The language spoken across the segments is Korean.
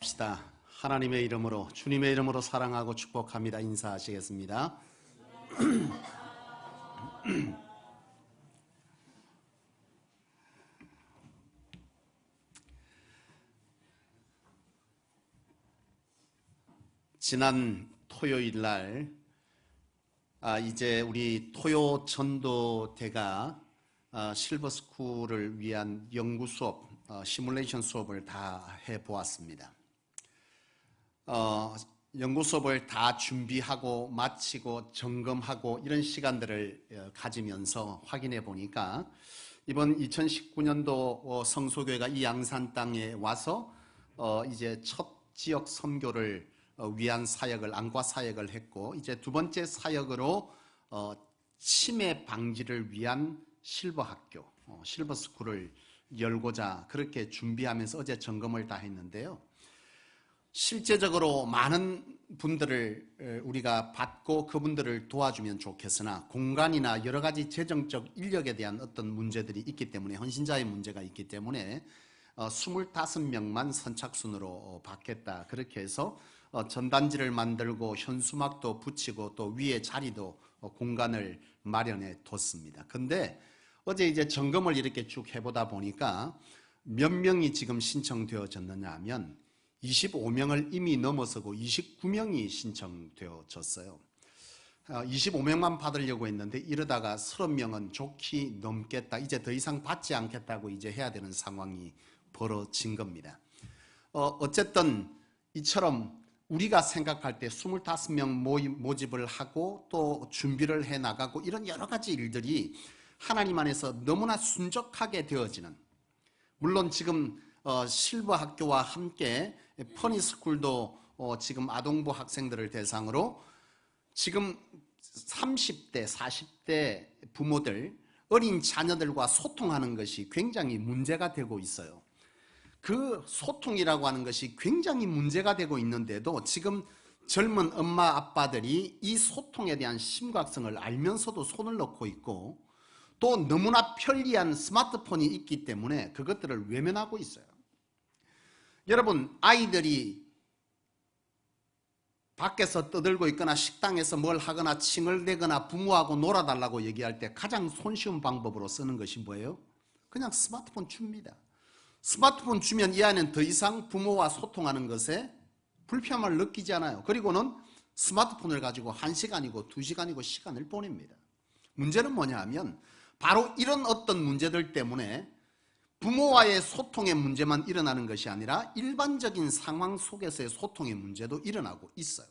합시다. 하나님의 이름으로, 주님의 이름으로 사랑하고 축복합니다. 인사하시겠습니다. 지난 토요일 날 이제 우리 토요 전도대가 실버스쿨을 위한 연구 수업, 시뮬레이션 수업을 다 해보았습니다. 연구 수업을 다 준비하고 마치고 점검하고 이런 시간들을 가지면서 확인해 보니까 이번 2019년도 성소교회가 이 양산 땅에 와서 이제 첫 지역 선교를 위한 사역을, 안과 사역을 했고, 이제 두 번째 사역으로 치매 방지를 위한 실버학교, 실버스쿨을 열고자 그렇게 준비하면서 어제 점검을 다 했는데요. 실제적으로 많은 분들을 우리가 받고 그분들을 도와주면 좋겠으나 공간이나 여러 가지 재정적 인력에 대한 어떤 문제들이 있기 때문에, 헌신자의 문제가 있기 때문에 25명만 선착순으로 받겠다. 그렇게 해서 전단지를 만들고 현수막도 붙이고 또 위에 자리도 공간을 마련해 뒀습니다. 근데 어제 이제 점검을 이렇게 쭉 해보다 보니까 몇 명이 지금 신청되어졌느냐 하면 25명을 이미 넘어서고 29명이 신청되어졌어요. 25명만 받으려고 했는데 이러다가 30명은 좋게 넘겠다, 이제 더 이상 받지 않겠다고 이제 해야 되는 상황이 벌어진 겁니다. 어쨌든 이처럼 우리가 생각할 때 25명 모집을 하고 또 준비를 해 나가고 이런 여러 가지 일들이 하나님 안에서 너무나 순적하게 되어지는, 물론 지금 실버 학교와 함께 퍼니스쿨도 지금 아동부 학생들을 대상으로 지금 30대, 40대 부모들, 어린 자녀들과 소통하는 것이 굉장히 문제가 되고 있어요. 그 소통이라고 하는 것이 굉장히 문제가 되고 있는데도 지금 젊은 엄마 아빠들이 이 소통에 대한 심각성을 알면서도 손을 넣고 있고, 또 너무나 편리한 스마트폰이 있기 때문에 그것들을 외면하고 있어요. 여러분, 아이들이 밖에서 떠들고 있거나 식당에서 뭘 하거나 칭얼대거나 부모하고 놀아달라고 얘기할 때 가장 손쉬운 방법으로 쓰는 것이 뭐예요? 그냥 스마트폰 줍니다. 스마트폰 주면 이 아이는 더 이상 부모와 소통하는 것에 불편함을 느끼지 않아요. 그리고는 스마트폰을 가지고 1시간이고 2시간이고 시간을 보냅니다. 문제는 뭐냐 하면 바로 이런 어떤 문제들 때문에 부모와의 소통의 문제만 일어나는 것이 아니라 일반적인 상황 속에서의 소통의 문제도 일어나고 있어요.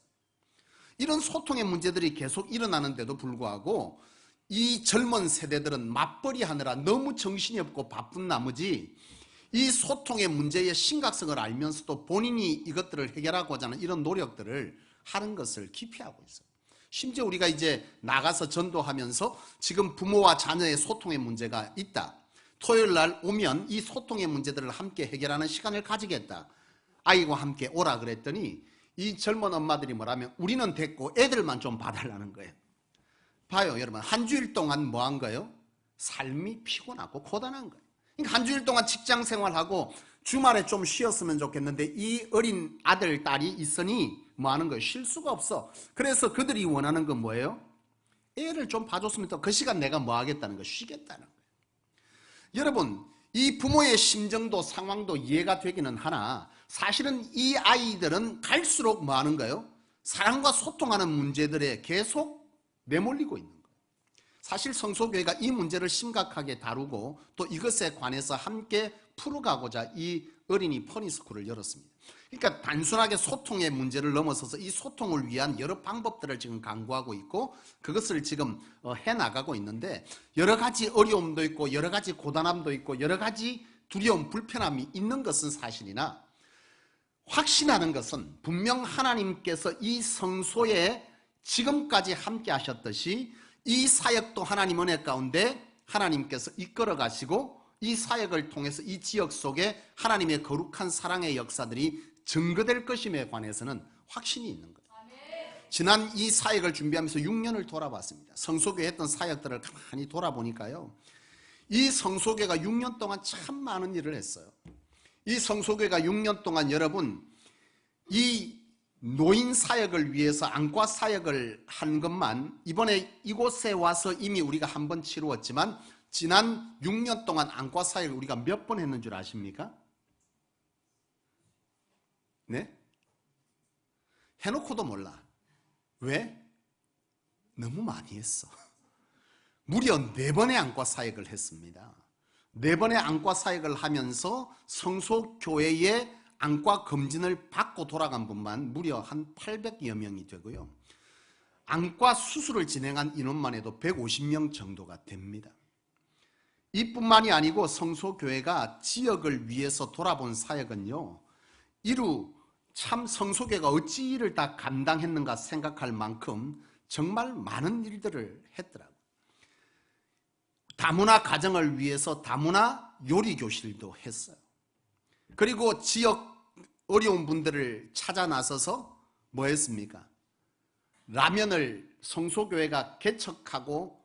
이런 소통의 문제들이 계속 일어나는데도 불구하고 이 젊은 세대들은 맞벌이 하느라 너무 정신이 없고 바쁜 나머지 이 소통의 문제의 심각성을 알면서도 본인이 이것들을 해결하고자 하는 이런 노력들을 하는 것을 기피하고 있어요. 심지어 우리가 이제 나가서 전도하면서 지금 부모와 자녀의 소통의 문제가 있다, 토요일 날 오면 이 소통의 문제들을 함께 해결하는 시간을 가지겠다, 아이와 함께 오라 그랬더니 이 젊은 엄마들이 뭐라면 우리는 됐고 애들만 좀 봐달라는 거예요. 봐요 여러분, 한 주일 동안 뭐 한 거예요? 삶이 피곤하고 고단한 거예요. 그러니까 한 주일 동안 직장 생활하고 주말에 좀 쉬었으면 좋겠는데 이 어린 아들, 딸이 있으니 뭐 하는 거예요? 쉴 수가 없어. 그래서 그들이 원하는 건 뭐예요? 애를 좀 봐줬으면 또 그 시간 내가 뭐 하겠다는 거예요? 쉬겠다는 거예요. 여러분, 이 부모의 심정도 상황도 이해가 되기는 하나 사실은 이 아이들은 갈수록 뭐 하는 거예요? 사랑과 소통하는 문제들에 계속 내몰리고 있는 거예요. 사실 성소교회가 이 문제를 심각하게 다루고 또 이것에 관해서 함께 풀어가고자 이 어린이 퍼니스쿨을 열었습니다. 그러니까 단순하게 소통의 문제를 넘어서서 이 소통을 위한 여러 방법들을 지금 강구하고 있고 그것을 지금 해나가고 있는데, 여러 가지 어려움도 있고 여러 가지 고단함도 있고 여러 가지 두려움, 불편함이 있는 것은 사실이나 확신하는 것은 분명 하나님께서 이 성소에 지금까지 함께 하셨듯이 이 사역도 하나님 은혜 가운데 하나님께서 이끌어 가시고 이 사역을 통해서 이 지역 속에 하나님의 거룩한 사랑의 역사들이 증거될 것임에 관해서는 확신이 있는 거예요. 지난 이 사역을 준비하면서 6년을 돌아봤습니다. 성소교회 했던 사역들을 가만히 돌아보니까요, 이 성소교회가 6년 동안 참 많은 일을 했어요. 이 성소교회가 6년 동안 여러분 이 노인 사역을 위해서 안과 사역을 한 것만 이번에 이곳에 와서 이미 우리가 한 번 치루었지만 지난 6년 동안 안과 사역을 우리가 몇 번 했는 줄 아십니까? 네? 해놓고도 몰라. 왜? 너무 많이 했어. 무려 4번의 안과 사역을 했습니다. 4번의 안과 사역을 하면서 성소교회의 안과 검진을 받고 돌아간 분만 무려 한 800여 명이 되고요. 안과 수술을 진행한 인원만 해도 150명 정도가 됩니다. 이뿐만이 아니고 성소교회가 지역을 위해서 돌아본 사역은요, 이루 참 성소교회가 어찌 이를 다 감당했는가 생각할 만큼 정말 많은 일들을 했더라고요. 다문화 가정을 위해서 다문화 요리교실도 했어요. 그리고 지역 어려운 분들을 찾아 나서서 뭐 했습니까? 라면을 성소교회가 개척하고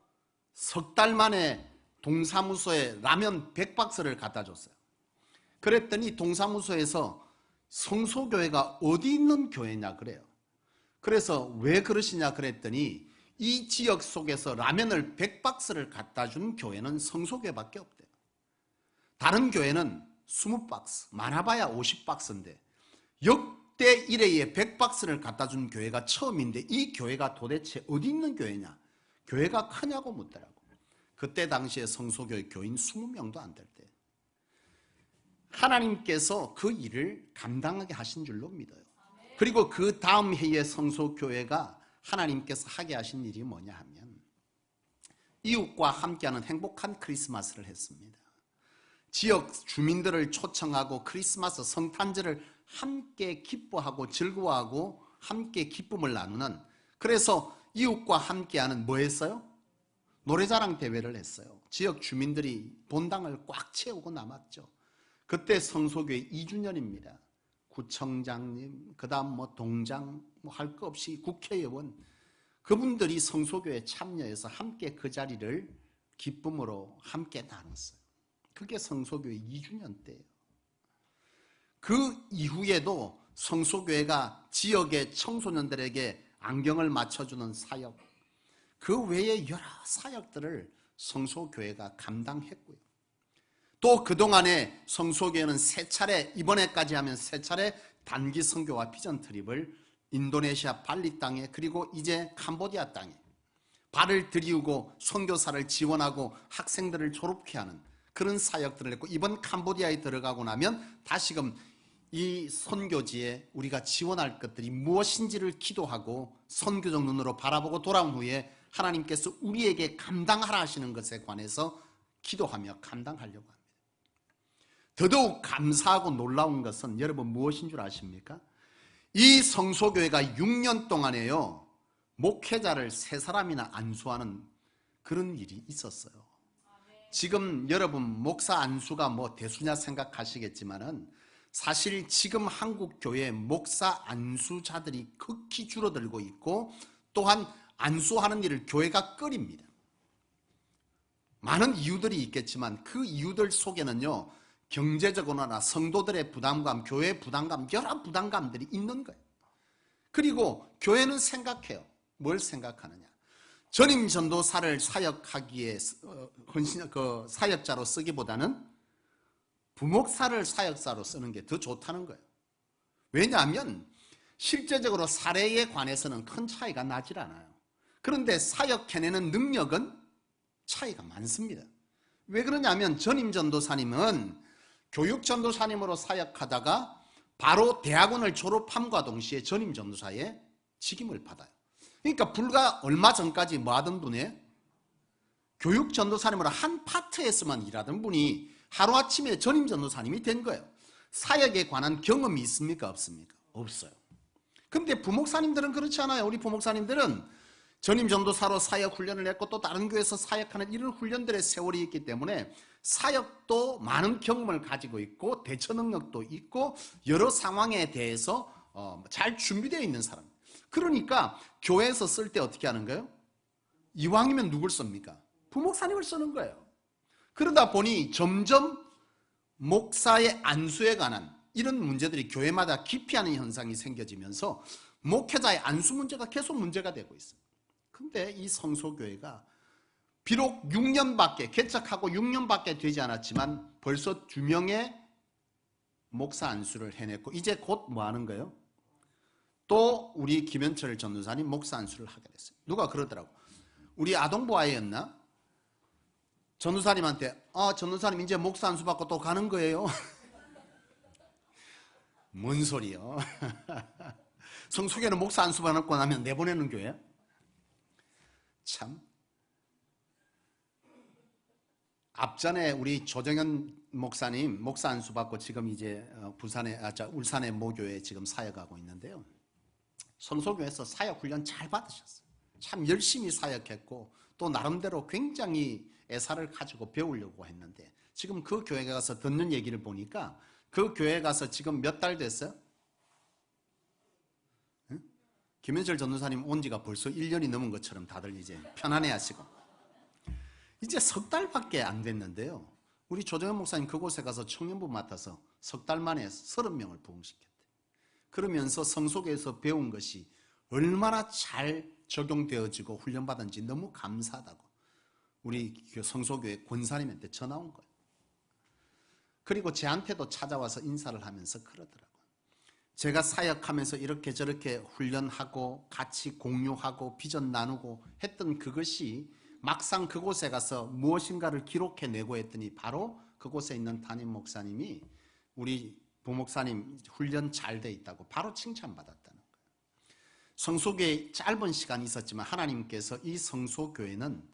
석 달 만에 동사무소에 라면 100박스를 갖다 줬어요. 그랬더니 동사무소에서 성소교회가 어디 있는 교회냐 그래요. 그래서 왜 그러시냐 그랬더니 이 지역 속에서 라면을 100박스를 갖다 준 교회는 성소교회밖에 없대요. 다른 교회는 20박스, 많아봐야 50박스인데 역대 이래에 100박스를 갖다 준 교회가 처음인데 이 교회가 도대체 어디 있는 교회냐? 교회가 크냐고 묻더라고. 그때 당시에 성소교회 교인 20명도 안 될 때. 하나님께서 그 일을 감당하게 하신 줄로 믿어요. 그리고 그 다음 해에 성소교회가 하나님께서 하게 하신 일이 뭐냐 하면 이웃과 함께하는 행복한 크리스마스를 했습니다. 지역 주민들을 초청하고 크리스마스 성탄절을 함께 기뻐하고 즐거워하고 함께 기쁨을 나누는, 그래서 이웃과 함께하는 뭐 했어요? 노래자랑 대회를 했어요. 지역 주민들이 본당을 꽉 채우고 남았죠. 그때 성소교회 2주년입니다. 구청장님, 그 다음 뭐 동장, 뭐 할 거 없이 국회의원, 그분들이 성소교회에 참여해서 함께 그 자리를 기쁨으로 함께 나눴어요. 그게 성소교회 2주년 때예요. 그 이후에도 성소교회가 지역의 청소년들에게 안경을 맞춰주는 사역, 그 외에 여러 사역들을 성소교회가 감당했고요. 또 그동안에 성소교회는 3차례, 이번에까지 하면 3차례 단기 선교와 비전 트립을 인도네시아 발리 땅에, 그리고 이제 캄보디아 땅에 발을 들이우고 선교사를 지원하고 학생들을 졸업케 하는 그런 사역들을 했고, 이번 캄보디아에 들어가고 나면 다시금 이 선교지에 우리가 지원할 것들이 무엇인지를 기도하고 선교적 눈으로 바라보고 돌아온 후에 하나님께서 우리에게 감당하라 하시는 것에 관해서 기도하며 감당하려고 합니다. 더더욱 감사하고 놀라운 것은 여러분 무엇인 줄 아십니까? 이 성소교회가 6년 동안에요, 목회자를 3사람이나 안수하는 그런 일이 있었어요. 지금 여러분 목사 안수가 뭐 대수냐 생각하시겠지만은 사실 지금 한국 교회 목사 안수자들이 극히 줄어들고 있고, 또한 안수하는 일을 교회가 꺼립니다. 많은 이유들이 있겠지만 그 이유들 속에는요, 경제적으로나 성도들의 부담감, 교회의 부담감, 여러 부담감들이 있는 거예요. 그리고 교회는 생각해요. 뭘 생각하느냐? 전임 전도사를 사역하기에 사역자로 쓰기보다는 부목사를 사역사로 쓰는 게 더 좋다는 거예요. 왜냐하면 실제적으로 사례에 관해서는 큰 차이가 나질 않아요. 그런데 사역해내는 능력은 차이가 많습니다. 왜 그러냐면 전임 전도사님은 교육 전도사님으로 사역하다가 바로 대학원을 졸업함과 동시에 전임 전도사의 직임을 받아요. 그러니까 불과 얼마 전까지 뭐 하던 분이에요? 교육 전도사님으로 한 파트에서만 일하던 분이 하루아침에 전임 전도사님이 된 거예요. 사역에 관한 경험이 있습니까? 없습니까? 없어요. 근데 부목사님들은 그렇지 않아요. 우리 부목사님들은 전임 전도사로 사역 훈련을 했고 또 다른 교회에서 사역하는 이런 훈련들의 세월이 있기 때문에 사역도 많은 경험을 가지고 있고 대처 능력도 있고 여러 상황에 대해서 잘 준비되어 있는 사람. 그러니까 교회에서 쓸 때 어떻게 하는 거예요? 이왕이면 누굴 씁니까? 부목사님을 쓰는 거예요. 그러다 보니 점점 목사의 안수에 관한 이런 문제들이 교회마다 기피하는 현상이 생겨지면서 목회자의 안수 문제가 계속 문제가 되고 있어요. 근데 이 성소교회가 비록 6년밖에 개척하고 6년밖에 되지 않았지만 벌써 2명의 목사 안수를 해냈고 이제 곧 뭐 하는 거예요? 또 우리 김현철 전도사님 목사 안수를 하게 됐어요. 누가 그러더라고. 우리 아동부아이였나? 전도사님한테 전도사님 이제 목사 안수 받고 또 가는 거예요. 뭔 소리요? 성소교회는 목사 안수 받고 나면 내보내는 교회야? 참. 앞전에 우리 조정현 목사님 목사 안수 받고 지금 이제 울산의 모교회에 지금 사역하고 있는데요. 성소교회에서 사역 훈련 잘 받으셨어요. 참 열심히 사역했고 또 나름대로 굉장히 애사를 가지고 배우려고 했는데 지금 그 교회에 가서 듣는 얘기를 보니까 그 교회에 가서 지금 몇 달 됐어요? 응? 김현철 전도사님 온 지가 벌써 1년이 넘은 것처럼 다들 이제 편안해 하시고 이제 석 달밖에 안 됐는데요. 우리 조정현 목사님 그곳에 가서 청년부 맡아서 석 달 만에 30명을 부흥시켰대. 그러면서 성소교에서 배운 것이 얼마나 잘 적용되어지고 훈련받은지 너무 감사하다고 우리 성소교회 권사님한테 전화 온 거예요. 그리고 저한테도 찾아와서 인사를 하면서 그러더라고요. 제가 사역하면서 이렇게 저렇게 훈련하고 같이 공유하고 비전 나누고 했던 그것이 막상 그곳에 가서 무엇인가를 기록해내고 했더니 바로 그곳에 있는 담임 목사님이 우리 부목사님 훈련 잘 돼 있다고 바로 칭찬받았다는 거예요. 성소교회 짧은 시간이 있었지만 하나님께서 이 성소교회는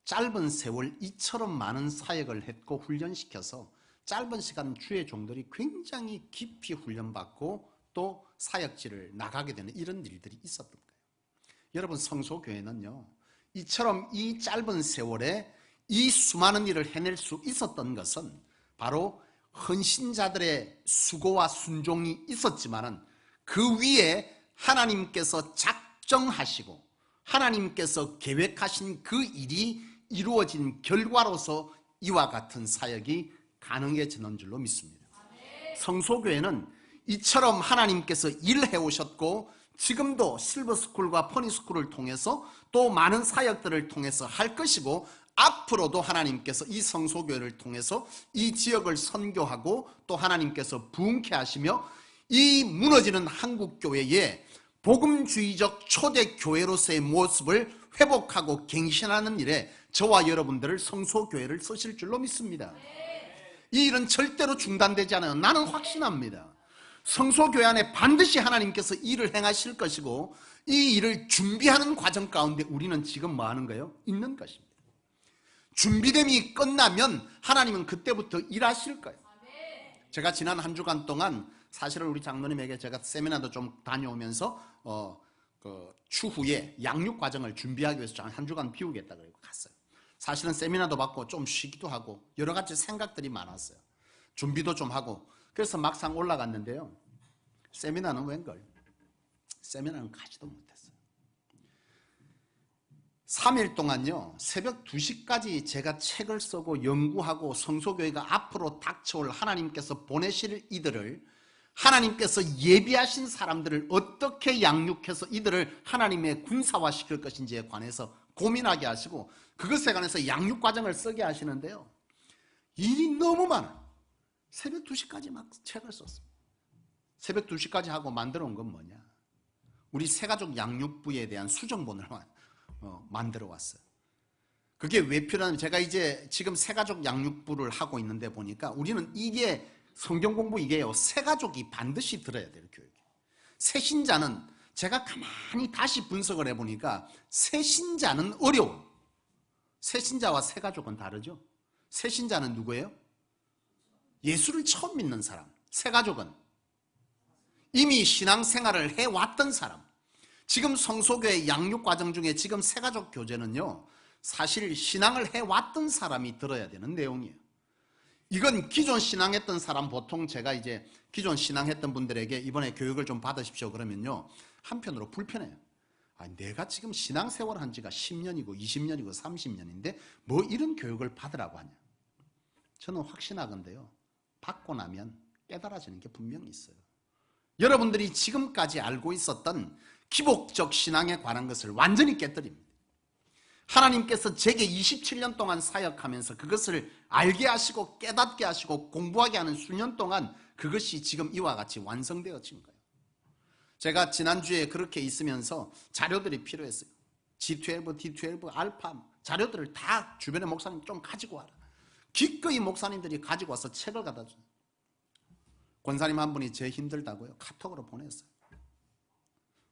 짧은 세월 이처럼 많은 사역을 했고 훈련시켜서 짧은 시간 주의 종들이 굉장히 깊이 훈련받고 또 사역지를 나가게 되는 이런 일들이 있었던 거예요. 여러분 성소교회는요. 이처럼 이 짧은 세월에 이 수많은 일을 해낼 수 있었던 것은 바로 헌신자들의 수고와 순종이 있었지만은 그 위에 하나님께서 작정하시고 하나님께서 계획하신 그 일이 이루어진 결과로서 이와 같은 사역이 가능해지는 줄로 믿습니다. 성소교회는 이처럼 하나님께서 일해 오셨고 지금도 실버스쿨과 퍼니스쿨을 통해서 또 많은 사역들을 통해서 할 것이고 앞으로도 하나님께서 이 성소교회를 통해서 이 지역을 선교하고 또 하나님께서 부흥케 하시며 이 무너지는 한국교회에 복음주의적 초대교회로서의 모습을 회복하고 갱신하는 일에 저와 여러분들을 성소교회를 쓰실 줄로 믿습니다. 이 일은 절대로 중단되지 않아요. 나는 확신합니다. 성소교회 안에 반드시 하나님께서 일을 행하실 것이고 이 일을 준비하는 과정 가운데 우리는 지금 뭐 하는 거예요? 있는 것입니다. 준비됨이 끝나면 하나님은 그때부터 일하실 거예요. 제가 지난 한 주간 동안 사실은 우리 장로님에게 제가 세미나도 좀 다녀오면서 추후에 양육 과정을 준비하기 위해서 한 주간 비우겠다 그러고 갔어요. 사실은 세미나도 받고 좀 쉬기도 하고 여러 가지 생각들이 많았어요. 준비도 좀 하고 그래서 막상 올라갔는데요. 세미나는 웬걸? 세미나는 가지도 못했어요. 3일 동안요. 새벽 2시까지 제가 책을 쓰고 연구하고 성소교회가 앞으로 닥쳐올 하나님께서 보내실 이들을 하나님께서 예비하신 사람들을 어떻게 양육해서 이들을 하나님의 군사화시킬 것인지에 관해서 고민하게 하시고 그것에 관해서 양육 과정을 쓰게 하시는데요. 일이 너무 많아요. 새벽 2시까지 막 책을 썼습니다. 새벽 2시까지 하고 만들어 온 건 뭐냐? 우리 새가족 양육부에 대한 수정본을 만들어 왔어요. 그게 왜 필요하냐면 제가 이제 지금 새가족 양육부를 하고 있는데 보니까 우리는 이게 성경 공부 이게요. 새가족이 반드시 들어야 돼요. 교육에. 새신자는 제가 가만히 다시 분석을 해보니까 새신자는 어려워. 새신자와 새가족은 다르죠. 새신자는 누구예요? 예수를 처음 믿는 사람. 새가족은 이미 신앙생활을 해왔던 사람. 지금 성소교회 양육 과정 중에 지금 새가족 교재는요. 사실 신앙을 해왔던 사람이 들어야 되는 내용이에요. 이건 기존 신앙했던 사람 보통 제가 이제 기존 신앙했던 분들에게 이번에 교육을 좀 받으십시오 그러면요. 한편으로 불편해요. 내가 지금 신앙생활 한 지가 10년이고 20년이고 30년인데 뭐 이런 교육을 받으라고 하냐. 저는 확신하건대요. 받고 나면 깨달아지는 게 분명히 있어요. 여러분들이 지금까지 알고 있었던 기복적 신앙에 관한 것을 완전히 깨뜨립니다. 하나님께서 제게 27년 동안 사역하면서 그것을 알게 하시고 깨닫게 하시고 공부하게 하는 수년 동안 그것이 지금 이와 같이 완성되어진 거예요. 제가 지난주에 그렇게 있으면서 자료들이 필요했어요. G12, D12, 알파 자료들을 다 주변의 목사님 좀 가지고 와라. 기꺼이 목사님들이 가지고 와서 책을 갖다 줘요. 권사님 한 분이 제 힘들다고요 카톡으로 보냈어요.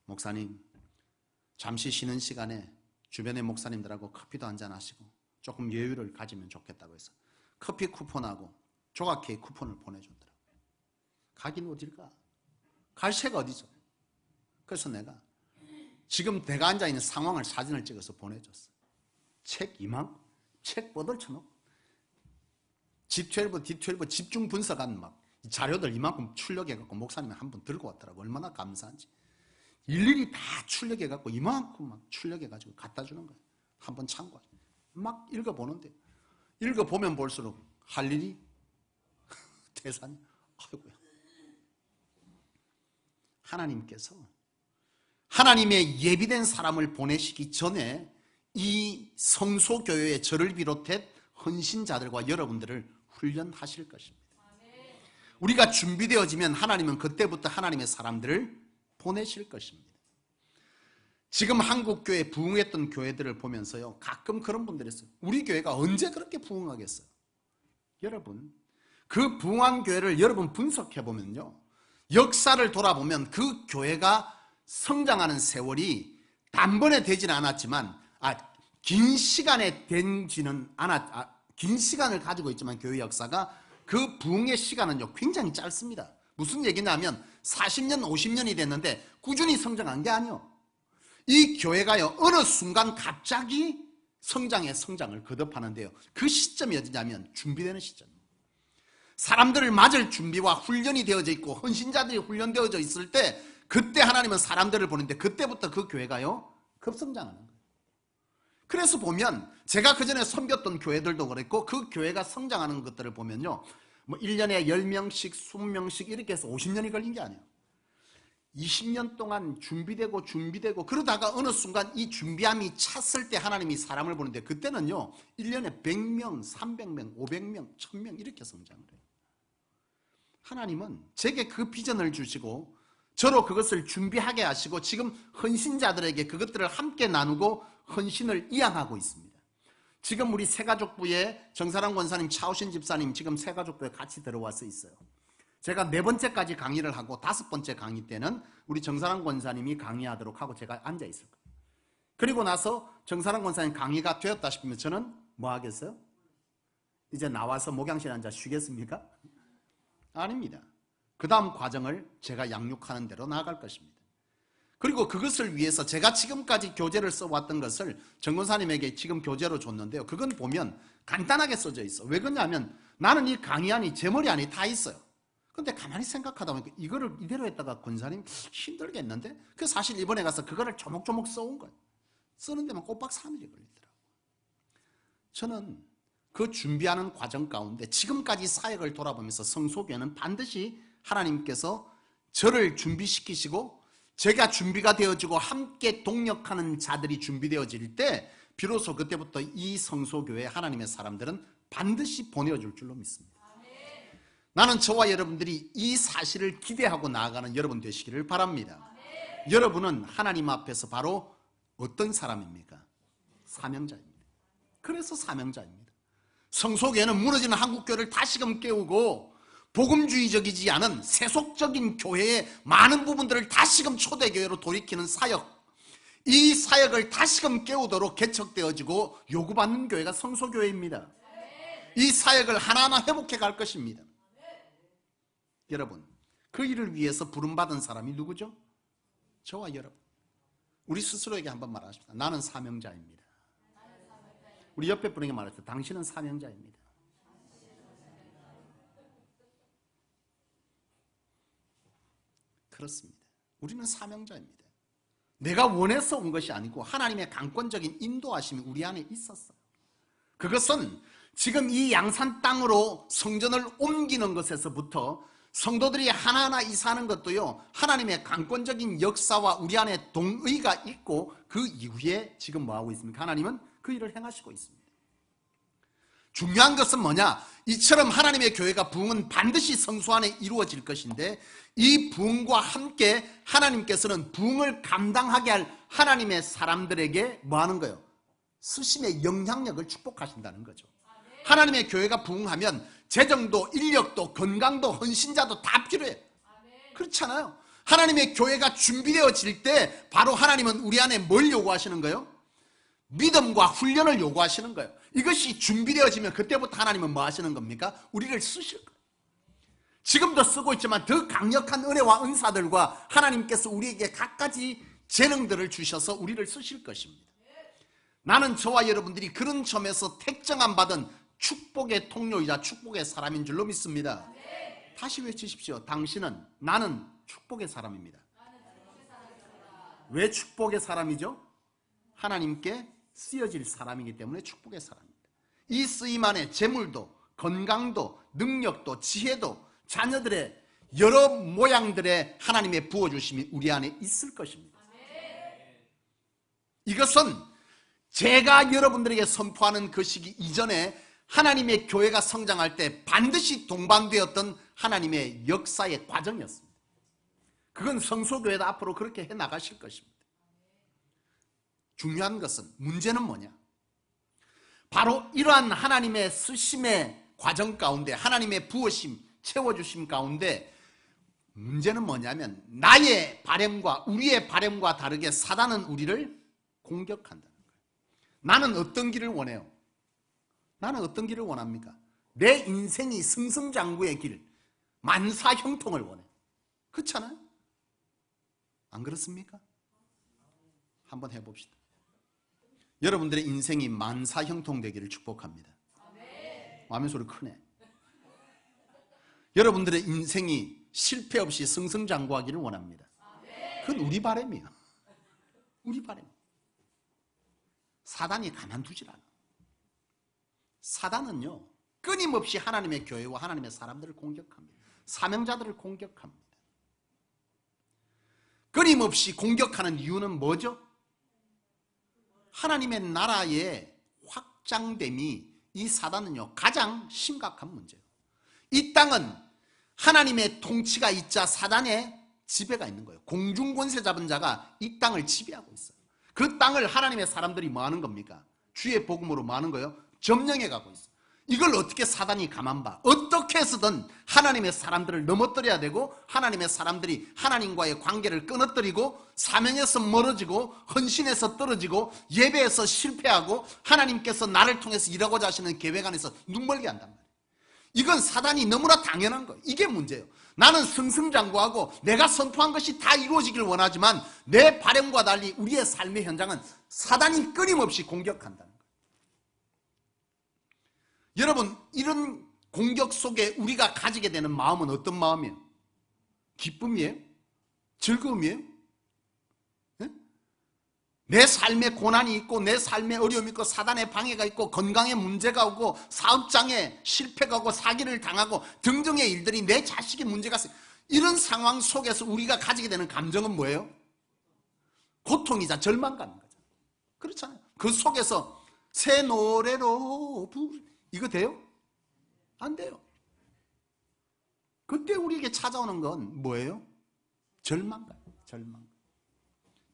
목사님, 잠시 쉬는 시간에 주변의 목사님들하고 커피도 한잔 하시고 조금 여유를 가지면 좋겠다고 해서 커피 쿠폰하고 조각 케이크 쿠폰을 보내줬더라고요. 가긴 어딜 가? 갈 새가 어디죠? 그래서 내가 지금 내가 앉아있는 상황을 사진을 찍어서 보내줬어요. 책 이만큼, 책 뻗을쳐놓고 G12, D12 집중 분석한 막 자료들 이만큼 출력해갖고 목사님이 한 분 들고 왔더라고. 얼마나 감사한지. 일일이 다 출력해갖고 이만큼 막 출력해가지고 갖다 주는 거예요. 한번 참고해. 막 읽어보는데 읽어보면 볼수록 할 일이 대산이 아이고야. 하나님께서 하나님의 예비된 사람을 보내시기 전에 이 성소교회에 저를 비롯해 헌신자들과 여러분들을 훈련하실 것입니다. 우리가 준비되어지면 하나님은 그때부터 하나님의 사람들을 보내실 것입니다. 지금 한국교회 부흥했던 교회들을 보면서요 가끔 그런 분들이 있어요. 우리 교회가 언제 그렇게 부흥하겠어요? 여러분 그 부흥한 교회를 여러분 분석해보면요 역사를 돌아보면 그 교회가 성장하는 세월이 단번에 되지는 않았지만 긴 시간에 된지는 긴 시간을 가지고 있지만 교회 역사가 그 부흥의 시간은요 굉장히 짧습니다. 무슨 얘기냐면 40년 50년이 됐는데 꾸준히 성장한 게 아니요. 이 교회가요 어느 순간 갑자기 성장의 성장을 거듭하는데요 그 시점이 어디냐면 준비되는 시점입니다. 사람들을 맞을 준비와 훈련이 되어져 있고 헌신자들이 훈련되어져 있을 때 그때 하나님은 사람들을 보는데 그때부터 그 교회가요 급성장하는 거예요. 그래서 보면 제가 그전에 섬겼던 교회들도 그랬고 그 교회가 성장하는 것들을 보면요 뭐 1년에 10명씩 20명씩 이렇게 해서 50년이 걸린 게 아니에요. 20년 동안 준비되고 그러다가 어느 순간 이 준비함이 찼을 때 하나님이 사람을 보는데 그때는요 1년에 100명, 300명, 500명, 1000명 이렇게 성장을 해요. 하나님은 제게 그 비전을 주시고 저로 그것을 준비하게 하시고 지금 헌신자들에게 그것들을 함께 나누고 헌신을 이양하고 있습니다. 지금 우리 새가족부에 정사랑 권사님, 차오신 집사님 지금 새가족부에 같이 들어와서 있어요. 제가 4번째까지 강의를 하고 5번째 강의 때는 우리 정사랑 권사님이 강의하도록 하고 제가 앉아 있을 거예요. 그리고 나서 정사랑 권사님 강의가 되었다 싶으면 저는 뭐 하겠어요? 이제 나와서 목양실에 앉아 쉬겠습니까? 아닙니다. 그 다음 과정을 제가 양육하는 대로 나아갈 것입니다. 그리고 그것을 위해서 제가 지금까지 교재를 써왔던 것을 정 권사님에게 지금 교재로 줬는데요. 그건 보면 간단하게 써져 있어. 왜 그러냐면 나는 이 강의안이 제 머리 안에 다 있어요. 근데 가만히 생각하다 보니까 이거를 이대로 했다가 권사님 힘들겠는데? 그 사실 이번에 가서 그거를 조목조목 써온 거예요. 쓰는 데만 꼬박 3일이 걸리더라고요. 저는 그 준비하는 과정 가운데 지금까지 사역을 돌아보면서 성소교회는 반드시 하나님께서 저를 준비시키시고 제가 준비가 되어지고 함께 동력하는 자들이 준비되어질 때 비로소 그때부터 이 성소교회 하나님의 사람들은 반드시 보내줄 줄로 믿습니다. 나는 저와 여러분들이 이 사실을 기대하고 나아가는 여러분 되시기를 바랍니다. 여러분은 하나님 앞에서 바로 어떤 사람입니까? 사명자입니다. 그래서 사명자입니다. 성소교회는 무너지는 한국교회를 다시금 깨우고 복음주의적이지 않은 세속적인 교회의 많은 부분들을 다시금 초대교회로 돌이키는 사역, 이 사역을 다시금 깨우도록 개척되어지고 요구받는 교회가 성소교회입니다. 이 사역을 하나하나 회복해 갈 것입니다. 여러분, 그 일을 위해서 부름받은 사람이 누구죠? 저와 여러분. 우리 스스로에게 한번 말하십시다. 나는 사명자입니다. 우리 옆에 분에게 말했어요. 당신은 사명자입니다. 그렇습니다. 우리는 사명자입니다. 내가 원해서 온 것이 아니고 하나님의 강권적인 인도하심이 우리 안에 있었어요. 그것은 지금 이 양산 땅으로 성전을 옮기는 것에서부터 성도들이 하나하나 이사하는 것도요, 하나님의 강권적인 역사와 우리 안에 동의가 있고 그 이후에 지금 뭐하고 있습니까? 하나님은 그 일을 행하시고 있습니다. 중요한 것은 뭐냐? 이처럼 하나님의 교회가 부흥은 반드시 성소 안에 이루어질 것인데, 이 부흥과 함께 하나님께서는 부흥을 감당하게 할 하나님의 사람들에게 뭐 하는 거예요? 쓰심의 영향력을 축복하신다는 거죠. 하나님의 교회가 부흥하면 재정도, 인력도, 건강도, 헌신자도 다 필요해요. 그렇잖아요. 하나님의 교회가 준비되어질 때 바로 하나님은 우리 안에 뭘 요구하시는 거예요? 믿음과 훈련을 요구하시는 거예요. 이것이 준비되어지면 그때부터 하나님은 뭐 하시는 겁니까? 우리를 쓰실 거예요. 지금도 쓰고 있지만 더 강력한 은혜와 은사들과 하나님께서 우리에게 갖가지 재능들을 주셔서 우리를 쓰실 것입니다. 나는 저와 여러분들이 그런 점에서 택정함 받은 축복의 통로이자 축복의 사람인 줄로 믿습니다. 다시 외치십시오. 당신은, 나는 축복의 사람입니다. 왜 축복의 사람이죠? 하나님께 쓰여질 사람이기 때문에 축복의 사람입니다. 이 쓰임 안에 재물도, 건강도, 능력도, 지혜도, 자녀들의 여러 모양들의 하나님의 부어주심이 우리 안에 있을 것입니다. 이것은 제가 여러분들에게 선포하는 그 시기 이전에 하나님의 교회가 성장할 때 반드시 동반되었던 하나님의 역사의 과정이었습니다. 그건 성소교회도 앞으로 그렇게 해나가실 것입니다. 중요한 것은, 문제는 뭐냐? 바로 이러한 하나님의 쓰심의 과정 가운데, 하나님의 부으심, 채워주심 가운데 문제는 뭐냐면, 나의 바램과 우리의 바램과 다르게 사단은 우리를 공격한다는 거예요. 나는 어떤 길을 원해요? 나는 어떤 길을 원합니까? 내 인생이 승승장구의 길, 만사형통을 원해. 그렇잖아요? 안 그렇습니까? 한번 해봅시다. 여러분들의 인생이 만사형통 되기를 축복합니다. 아멘 소리 크네. 여러분들의 인생이 실패 없이 승승장구하기를 원합니다. 그건 우리 바람이에요. 우리 바람. 사단이 가만두질 않아. 사단은요, 끊임없이 하나님의 교회와 하나님의 사람들을 공격합니다. 사명자들을 공격합니다. 끊임없이 공격하는 이유는 뭐죠? 하나님의 나라의 확장됨이, 이 사단은요 가장 심각한 문제예요. 이 땅은 하나님의 통치가 있자 사단의 지배가 있는 거예요. 공중권세 잡은 자가 이 땅을 지배하고 있어요. 그 땅을 하나님의 사람들이 뭐 하는 겁니까? 주의 복음으로 뭐 하는 거예요? 점령해 가고 있어요. 이걸 어떻게 사단이 가만 봐? 어떻게 해서든 하나님의 사람들을 넘어뜨려야 되고, 하나님의 사람들이 하나님과의 관계를 끊어뜨리고, 사명에서 멀어지고, 헌신에서 떨어지고, 예배에서 실패하고, 하나님께서 나를 통해서 일하고자 하시는 계획 안에서 눈멀게 한단 말이에요. 이건 사단이 너무나 당연한 거예요. 이게 문제예요. 나는 승승장구하고 내가 선포한 것이 다 이루어지길 원하지만 내 바람과 달리 우리의 삶의 현장은 사단이 끊임없이 공격한다는 거예요. 여러분, 이런 공격 속에 우리가 가지게 되는 마음은 어떤 마음이에요? 기쁨이에요? 즐거움이에요? 네? 내 삶에 고난이 있고, 내 삶에 어려움이 있고, 사단의 방해가 있고, 건강에 문제가 오고, 사업장에 실패가 오고, 사기를 당하고 등등의 일들이, 내 자식의 문제가 있어요. 이런 상황 속에서 우리가 가지게 되는 감정은 뭐예요? 고통이자 절망감인 거죠. 그렇잖아요. 그 속에서 새 노래로 이거 돼요? 안 돼요. 그때 우리에게 찾아오는 건 뭐예요? 절망감.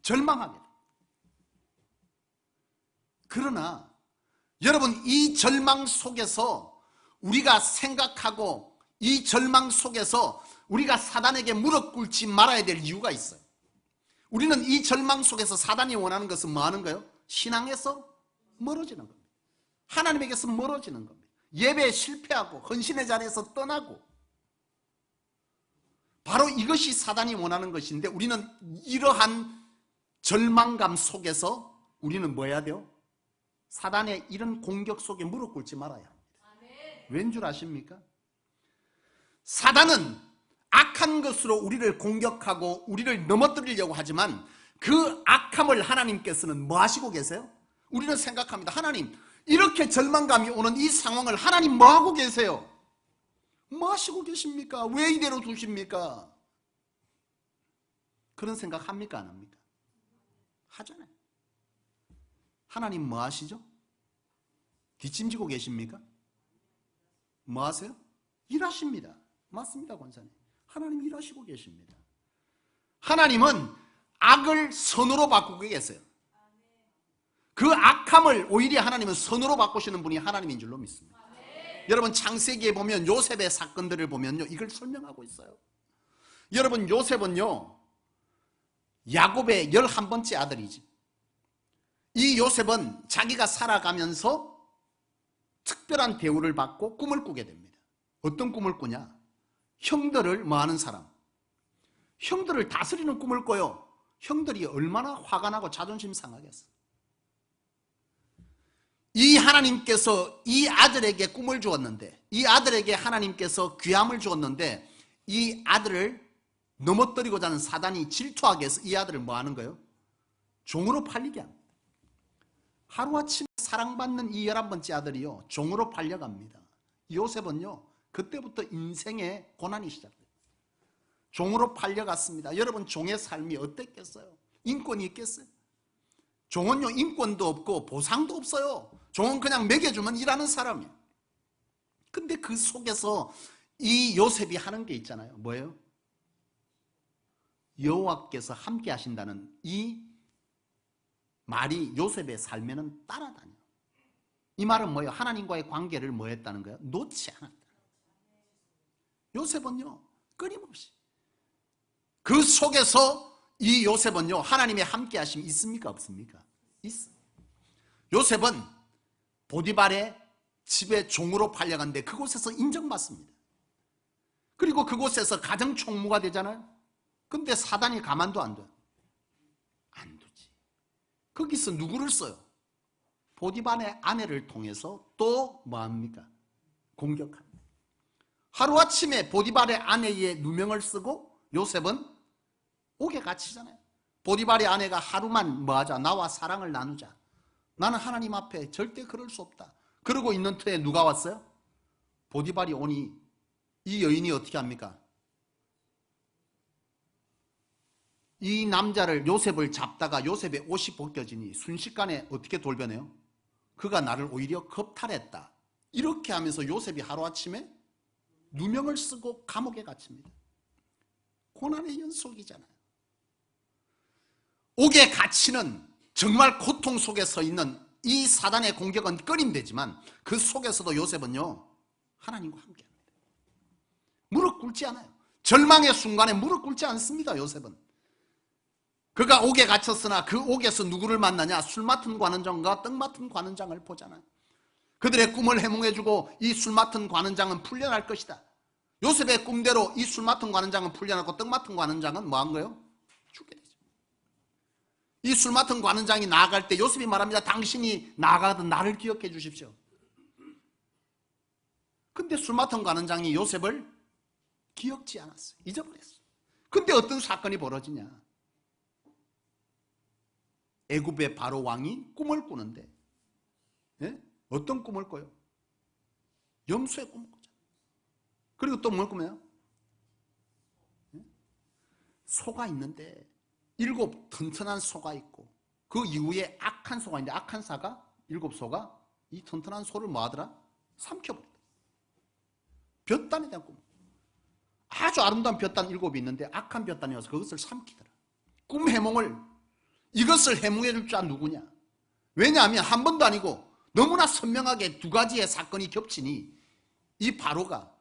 절망하게 돼요. 그러나 여러분, 이 절망 속에서 우리가 생각하고, 이 절망 속에서 우리가 사단에게 무릎 꿇지 말아야 될 이유가 있어요. 우리는 이 절망 속에서 사단이 원하는 것은 뭐 하는 거예요? 신앙에서 멀어지는 겁니다. 하나님에게서 멀어지는 겁니다. 예배에 실패하고, 헌신의 자리에서 떠나고, 바로 이것이 사단이 원하는 것인데, 우리는 이러한 절망감 속에서 우리는 뭐 해야 돼요? 사단의 이런 공격 속에 무릎 꿇지 말아야 합니다. 왠 줄 아십니까? 사단은 악한 것으로 우리를 공격하고 우리를 넘어뜨리려고 하지만, 그 악함을 하나님께서는 뭐 하시고 계세요? 우리는 생각합니다. 하나님, 이렇게 절망감이 오는 이 상황을 하나님 뭐 하고 계세요? 뭐 하시고 계십니까? 왜 이대로 두십니까? 그런 생각 합니까? 안 합니까? 하잖아요. 하나님 뭐 하시죠? 뒷짐지고 계십니까? 뭐 하세요? 일하십니다. 맞습니다, 권사님. 하나님 일하시고 계십니다. 하나님은 악을 선으로 바꾸고 계세요. 그 악함을 오히려 하나님은 선으로 바꾸시는 분이 하나님인 줄로 믿습니다. 여러분 창세기에 보면 요셉의 사건들을 보면요, 이걸 설명하고 있어요. 여러분 요셉은요, 야곱의 11번째 아들이지. 이 요셉은 자기가 살아가면서 특별한 대우를 받고 꿈을 꾸게 됩니다. 어떤 꿈을 꾸냐? 형들을 뭐하는 사람? 형들을 다스리는 꿈을 꿔요. 형들이 얼마나 화가 나고 자존심 상하겠어. 이 하나님께서 이 아들에게 꿈을 주었는데, 이 아들에게 하나님께서 귀함을 주었는데, 이 아들을 넘어뜨리고자 하는 사단이 질투하게 해서 이 아들을 뭐 하는 거예요? 종으로 팔리게 합니다. 하루아침에 사랑받는 이 11번째 아들이요, 종으로 팔려갑니다. 요셉은요, 그때부터 인생의 고난이 시작돼요. 종으로 팔려갔습니다. 여러분 종의 삶이 어땠겠어요? 인권이 있겠어요? 종은요, 인권도 없고 보상도 없어요. 종은 그냥 먹여주면 일하는 사람이에요. 근데 그 속에서 이 요셉이 하는 게 있잖아요. 뭐예요? 여호와께서 함께 하신다는 이 말이 요셉의 삶에는 따라다녀요. 이 말은 뭐예요? 하나님과의 관계를 뭐 했다는 거예요? 놓지 않았다. 요셉은요, 끊임없이 그 속에서 이 요셉은요, 하나님의 함께 하심이 있습니까? 없습니까? 있어. 요셉은 보디발의 집에 종으로 팔려갔는데 그곳에서 인정받습니다. 그리고 그곳에서 가정 총무가 되잖아요. 근데 사단이 가만도 안 둬요. 안 두지. 거기서 누구를 써요? 보디발의 아내를 통해서 또 뭐합니까? 공격합니다. 하루아침에 보디발의 아내의 누명을 쓰고 요셉은 옥에 갇히잖아요. 보디발의 아내가 하루만 뭐하자? 나와 사랑을 나누자. 나는 하나님 앞에 절대 그럴 수 없다. 그러고 있는 터에 누가 왔어요? 보디발이 오니 이 여인이 어떻게 합니까? 이 남자를 요셉을 잡다가 요셉의 옷이 벗겨지니 순식간에 어떻게 돌변해요? 그가 나를 오히려 겁탈했다. 이렇게 하면서 요셉이 하루아침에 누명을 쓰고 감옥에 갇힙니다. 고난의 연속이잖아요. 옥에 갇히는 정말 고통 속에 서 있는 이 사단의 공격은 끊임되지만 그 속에서도 요셉은요, 하나님과 함께합니다. 무릎 꿇지 않아요. 절망의 순간에 무릎 꿇지 않습니다. 요셉은. 그가 옥에 갇혔으나 그 옥에서 누구를 만나냐? 술 맡은 관원장과 떡 맡은 관원장을 보잖아요. 그들의 꿈을 해몽해주고 이 술 맡은 관원장은 풀려날 것이다. 요셉의 꿈대로 이 술 맡은 관원장은 풀려났고 떡 맡은 관원장은 뭐 한 거예요? 죽게 되죠. 이 술 맡은 관원장이 나아갈 때 요셉이 말합니다. 당신이 나아가든 나를 기억해 주십시오. 근데 술 맡은 관원장이 요셉을 기억지 않았어요. 잊어버렸어요. 근데 어떤 사건이 벌어지냐? 애굽의 바로 왕이 꿈을 꾸는데, 예? 어떤 꿈을 꿔요? 염소의 꿈을 꾸죠. 그리고 또 뭘 꾸며요? 예? 소가 있는데 7 튼튼한 소가 있고 그 이후에 악한 소가 있는데 악한 사가 7소가 이 튼튼한 소를 뭐 하더라? 삼켜버린다. 볕단에 대한 꿈. 아주 아름다운 볕단 7이 있는데 악한 볕단이 와서 그것을 삼키더라. 꿈 해몽을, 이것을 해몽해 줄 자 누구냐? 왜냐하면 한 번도 아니고 너무나 선명하게 2가지의 사건이 겹치니 이 바로가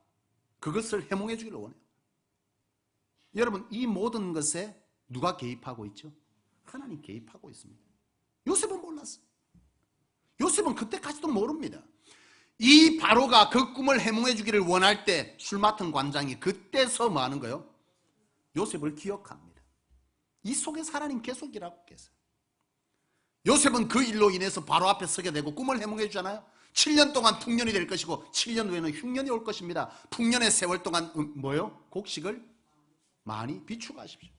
그것을 해몽해 주기를 원해요. 여러분, 이 모든 것에 누가 개입하고 있죠? 하나님 개입하고 있습니다. 요셉은 몰랐어요. 요셉은 그때까지도 모릅니다. 이 바로가 그 꿈을 해몽해 주기를 원할 때 술 맡은 관장이 그때서 뭐 하는 거예요? 요셉을 기억합니다. 이 속에서 하나님 계속 일하고 계세요. 요셉은 그 일로 인해서 바로 앞에 서게 되고 꿈을 해몽해 주잖아요. 7년 동안 풍년이 될 것이고 7년 후에는 흉년이 올 것입니다. 풍년의 세월 동안 뭐요? 곡식을 많이 비축하십시오.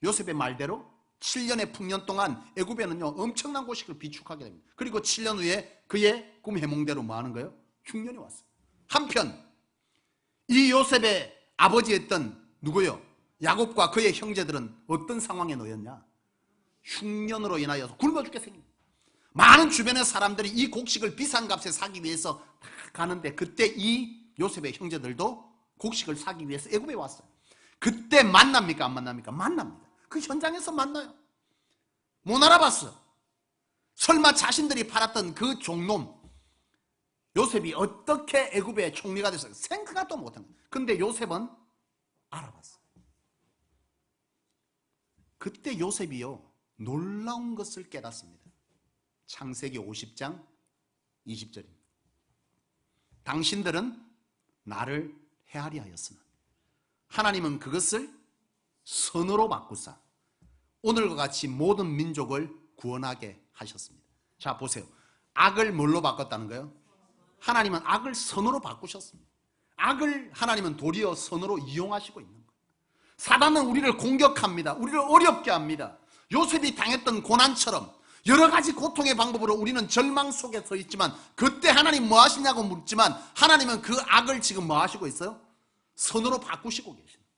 요셉의 말대로 7년의 풍년 동안 애굽에는요, 엄청난 곡식을 비축하게 됩니다. 그리고 7년 후에 그의 꿈 해몽대로 뭐 하는 거예요? 흉년이 왔어요. 한편 이 요셉의 아버지였던 누구요? 야곱과 그의 형제들은 어떤 상황에 놓였냐? 흉년으로 인하여 굶어 죽게 생깁니다. 많은 주변의 사람들이 이 곡식을 비싼 값에 사기 위해서 다 가는데, 그때 이 요셉의 형제들도 곡식을 사기 위해서 애굽에 왔어요. 그때 만납니까? 안 만납니까? 만납니다. 그 현장에서 만나요. 못 알아봤어. 설마 자신들이 팔았던 그 종놈 요셉이 어떻게 애굽의 총리가 됐어요? 생각도 못한 거예요. 근데 요셉은 알아봤어요. 그때 요셉이요, 놀라운 것을 깨닫습니다. 창세기 50장 20절입니다. 당신들은 나를 헤아리 하였으나 하나님은 그것을 선으로 바꾸사 오늘과 같이 모든 민족을 구원하게 하셨습니다. 자, 보세요. 악을 뭘로 바꿨다는 거예요? 하나님은 악을 선으로 바꾸셨습니다. 악을 하나님은 도리어 선으로 이용하시고 있는 거예요. 사단은 우리를 공격합니다. 우리를 어렵게 합니다. 요셉이 당했던 고난처럼 여러 가지 고통의 방법으로 우리는 절망 속에 서 있지만, 그때 하나님 뭐 하시냐고 묻지만 하나님은 그 악을 지금 뭐 하시고 있어요? 선으로 바꾸시고 계십니다.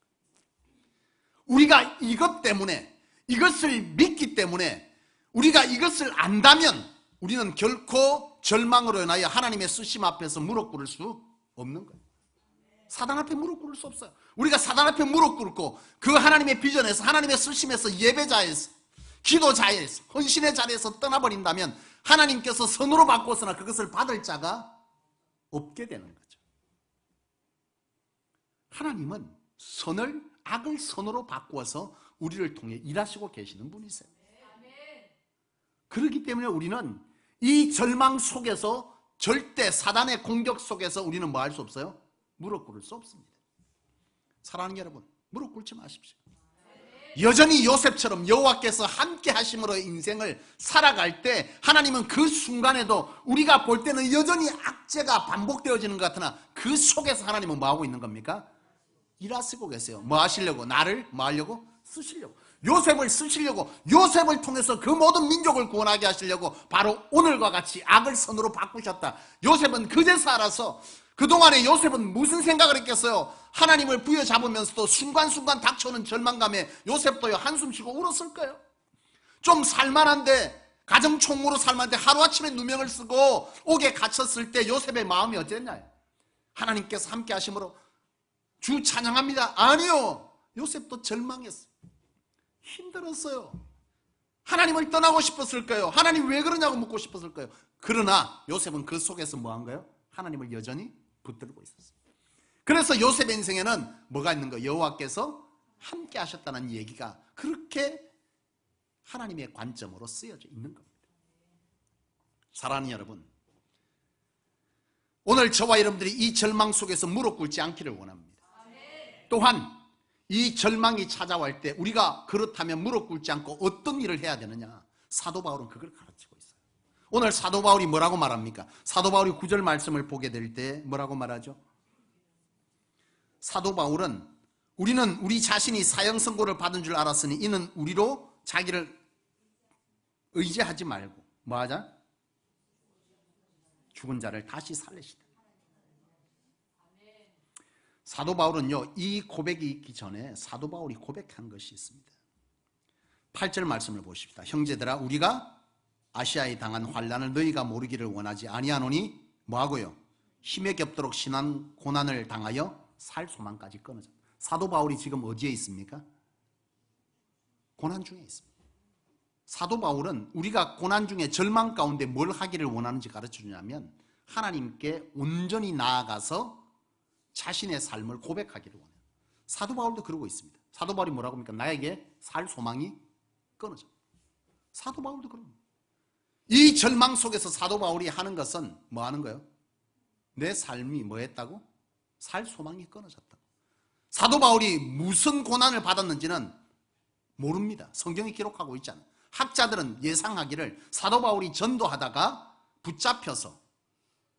우리가 이것 때문에, 이것을 믿기 때문에, 우리가 이것을 안다면 우리는 결코 절망으로 인하여 하나님의 쓰심 앞에서 무릎 꿇을 수 없는 거예요. 사단 앞에 무릎 꿇을 수 없어요. 우리가 사단 앞에 무릎 꿇고 그 하나님의 비전에서, 하나님의 쓰심에서, 예배자에서, 기도자에서, 헌신의 자리에서 떠나버린다면 하나님께서 선으로 바꿔서나 그것을 받을 자가 없게 되는 거죠. 하나님은 악을 선으로 바꾸어서 우리를 통해 일하시고 계시는 분이세요. 그렇기 때문에 우리는 이 절망 속에서, 절대 사단의 공격 속에서 우리는 뭐 할 수 없어요? 무릎 꿇을 수 없습니다. 사랑하는 여러분, 무릎 꿇지 마십시오. 여전히 요셉처럼 여호와께서 함께 하심으로 인생을 살아갈 때 하나님은 그 순간에도 우리가 볼 때는 여전히 악재가 반복되어지는 것 같으나 그 속에서 하나님은 뭐 하고 있는 겁니까? 일하시고 계세요. 뭐 하시려고? 나를 뭐 하려고? 쓰시려고. 요셉을 쓰시려고, 요셉을 통해서 그 모든 민족을 구원하게 하시려고 바로 오늘과 같이 악을 선으로 바꾸셨다. 요셉은 그제서 알아서, 그동안에 요셉은 무슨 생각을 했겠어요? 하나님을 부여잡으면서도 순간순간 닥쳐오는 절망감에 요셉도요 한숨 쉬고 울었을 거예요. 좀 살만한데, 가정총무로 살만한데 하루아침에 누명을 쓰고 옥에 갇혔을 때 요셉의 마음이 어땠나요? 하나님께서 함께 하심으로 주 찬양합니다. 아니요, 요셉도 절망했어요. 힘들었어요. 하나님을 떠나고 싶었을 거예요. 하나님 왜 그러냐고 묻고 싶었을 거예요. 그러나 요셉은 그 속에서 뭐 한 거예요? 하나님을 여전히 붙들고 있었어요. 그래서 요셉의 인생에는 뭐가 있는 거예요? 여호와께서 함께 하셨다는 얘기가 그렇게 하나님의 관점으로 쓰여져 있는 겁니다. 사랑하는 여러분, 오늘 저와 여러분들이 이 절망 속에서 무릎 꿇지 않기를 원합니다. 또한 이 절망이 찾아올 때 우리가 그렇다면 무릎 꿇지 않고 어떤 일을 해야 되느냐? 사도 바울은 그걸 가르치고 있어요. 오늘 사도 바울이 뭐라고 말합니까? 사도 바울이 9절 말씀을 보게 될 때 뭐라고 말하죠? 사도 바울은 우리는 우리 자신이 사형 선고를 받은 줄 알았으니 이는 우리로 자기를 의지하지 말고 뭐 하자? 죽은 자를 다시 살리시다. 사도 바울은요, 이 고백이 있기 전에 사도 바울이 고백한 것이 있습니다. 8절 말씀을 보십시다. 형제들아, 우리가 아시아에 당한 환난을 너희가 모르기를 원하지 아니하노니 뭐하고요? 힘에 겹도록 심한 고난을 당하여 살 소망까지 끊어져. 사도 바울이 지금 어디에 있습니까? 고난 중에 있습니다. 사도 바울은 우리가 고난 중에 절망 가운데 뭘 하기를 원하는지 가르쳐주냐면 하나님께 온전히 나아가서 자신의 삶을 고백하기를 원해요. 사도 바울도 그러고 있습니다. 사도 바울이 뭐라고 합니까? 나에게 살 소망이 끊어져. 사도 바울도 그럽니다. 이 절망 속에서 사도 바울이 하는 것은 뭐 하는 거예요? 내 삶이 뭐 했다고? 살 소망이 끊어졌다. 사도 바울이 무슨 고난을 받았는지는 모릅니다. 성경이 기록하고 있잖아요. 학자들은 예상하기를 사도 바울이 전도하다가 붙잡혀서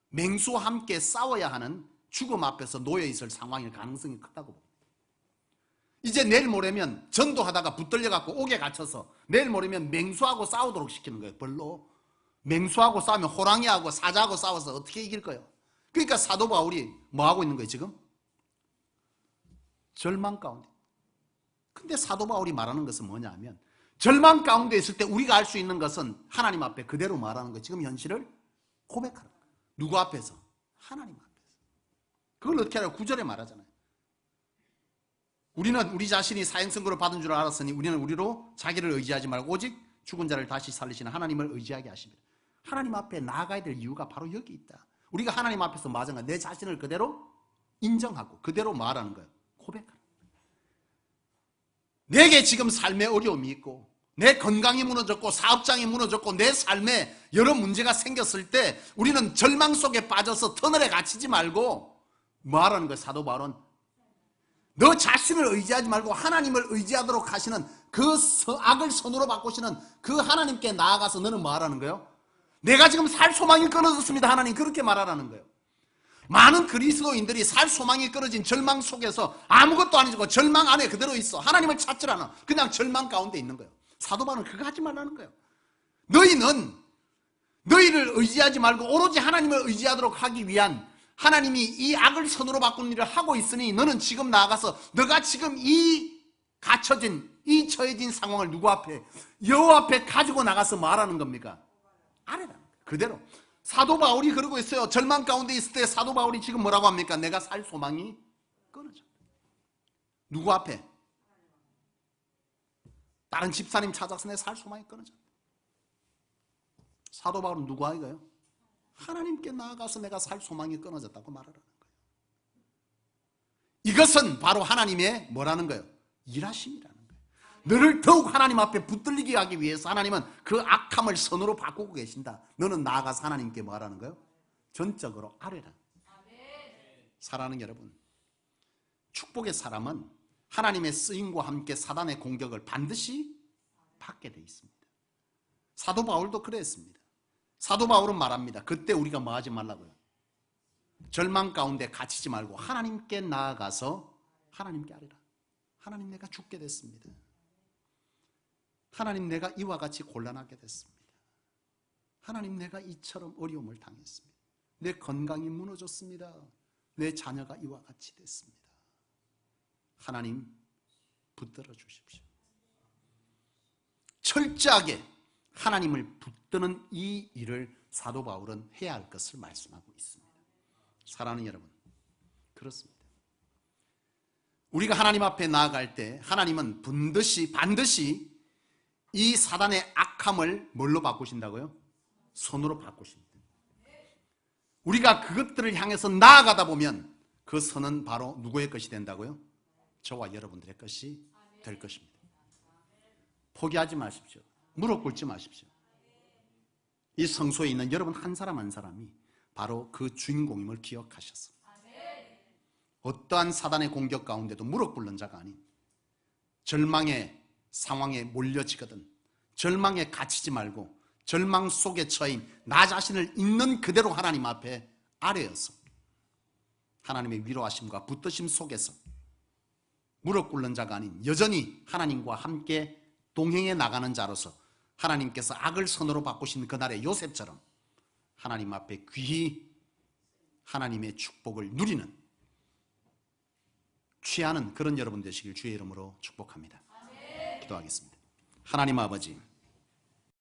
맹수와 함께 싸워야 하는 죽음 앞에서 놓여 있을 상황일 가능성이 크다고 봅니다. 이제 내일 모레면 전도하다가 붙들려갖고 옥에 갇혀서 내일 모레면 맹수하고 싸우도록 시키는 거예요. 벌로. 맹수하고 싸우면 호랑이하고 사자하고 싸워서 어떻게 이길 거예요? 그러니까 사도 바울이 뭐 하고 있는 거예요 지금? 절망 가운데. 근데 사도 바울이 말하는 것은 뭐냐 하면 절망 가운데 있을 때 우리가 할 수 있는 것은 하나님 앞에 그대로 말하는 거예요. 지금 현실을 고백하는 거예요. 누구 앞에서? 하나님 앞에서. 그걸 어떻게 하라고 9절에 말하잖아요. 우리는 우리 자신이 사형선고를 받은 줄 알았으니 우리는 우리로 자기를 의지하지 말고 오직 죽은 자를 다시 살리시는 하나님을 의지하게 하십니다. 하나님 앞에 나아가야 될 이유가 바로 여기 있다. 우리가 하나님 앞에서 맞은 거야. 내 자신을 그대로 인정하고 그대로 말하는 거예요. 고백하는 거예요. 내게 지금 삶에 어려움이 있고 내 건강이 무너졌고 사업장이 무너졌고 내 삶에 여러 문제가 생겼을 때 우리는 절망 속에 빠져서 터널에 갇히지 말고 말하는 거예요. 사도 바울은 너 자신을 의지하지 말고 하나님을 의지하도록 하시는 그 악을 선으로 바꾸시는 그 하나님께 나아가서 너는 말하는 거예요. 내가 지금 살 소망이 끊어졌습니다. 하나님 그렇게 말하라는 거예요. 많은 그리스도인들이 살 소망이 끊어진 절망 속에서 아무것도 아니고 절망 안에 그대로 있어. 하나님을 찾질 않아. 그냥 절망 가운데 있는 거예요. 사도 바울은 그거 하지 말라는 거예요. 너희는 너희를 의지하지 말고 오로지 하나님을 의지하도록 하기 위한 하나님이 이 악을 선으로 바꾸는 일을 하고 있으니 너는 지금 나아가서 너가 지금 이 갇혀진 이 처해진 상황을 누구 앞에? 여호와 앞에 가지고 나가서 말하는 겁니까? 아래라. 그대로. 사도 바울이 그러고 있어요. 절망 가운데 있을 때 사도 바울이 지금 뭐라고 합니까? 내가 살 소망이 끊어져. 누구 앞에? 다른 집사님 찾아서 내 살 소망이 끊어져. 사도 바울은 누구 아이가요? 하나님께 나아가서 내가 살 소망이 끊어졌다고 말하라는 거예요. 이것은 바로 하나님의 뭐라는 거예요? 일하심이라는 거예요. 너를 더욱 하나님 앞에 붙들리게 하기 위해서 하나님은 그 악함을 선으로 바꾸고 계신다. 너는 나아가서 하나님께 뭐라는 거예요? 전적으로 아뢰라. 사랑하는 여러분, 축복의 사람은 하나님의 쓰임과 함께 사단의 공격을 반드시 받게 돼 있습니다. 사도 바울도 그랬습니다. 사도 바울은 말합니다. 그때 우리가 뭐 하지 말라고요? 절망 가운데 갇히지 말고 하나님께 나아가서 하나님께 아뢰라. 하나님 내가 죽게 됐습니다. 하나님 내가 이와 같이 곤란하게 됐습니다. 하나님 내가 이처럼 어려움을 당했습니다. 내 건강이 무너졌습니다. 내 자녀가 이와 같이 됐습니다. 하나님 붙들어 주십시오. 철저하게 하나님을 붙드는 이 일을 사도 바울은 해야 할 것을 말씀하고 있습니다. 사랑하는 여러분, 그렇습니다. 우리가 하나님 앞에 나아갈 때 하나님은 반드시 이 사단의 악함을 뭘로 바꾸신다고요? 선으로 바꾸십니다. 우리가 그것들을 향해서 나아가다 보면 그 선은 바로 누구의 것이 된다고요? 저와 여러분들의 것이 될 것입니다. 포기하지 마십시오. 무릎 꿇지 마십시오. 이 성소에 있는 여러분 한 사람 한 사람이 바로 그 주인공임을 기억하셔서 어떠한 사단의 공격 가운데도 무릎 꿇는 자가 아닌 절망의 상황에 몰려지거든 절망에 갇히지 말고 절망 속에 처인 나 자신을 있는 그대로 하나님 앞에 아뢰어서 하나님의 위로하심과 붙드심 속에서 무릎 꿇는 자가 아닌 여전히 하나님과 함께 동행해 나가는 자로서 하나님께서 악을 선으로 바꾸신 그날의 요셉처럼 하나님 앞에 귀히 하나님의 축복을 누리는 취하는 그런 여러분 되시길 주의 이름으로 축복합니다. 기도하겠습니다. 하나님 아버지,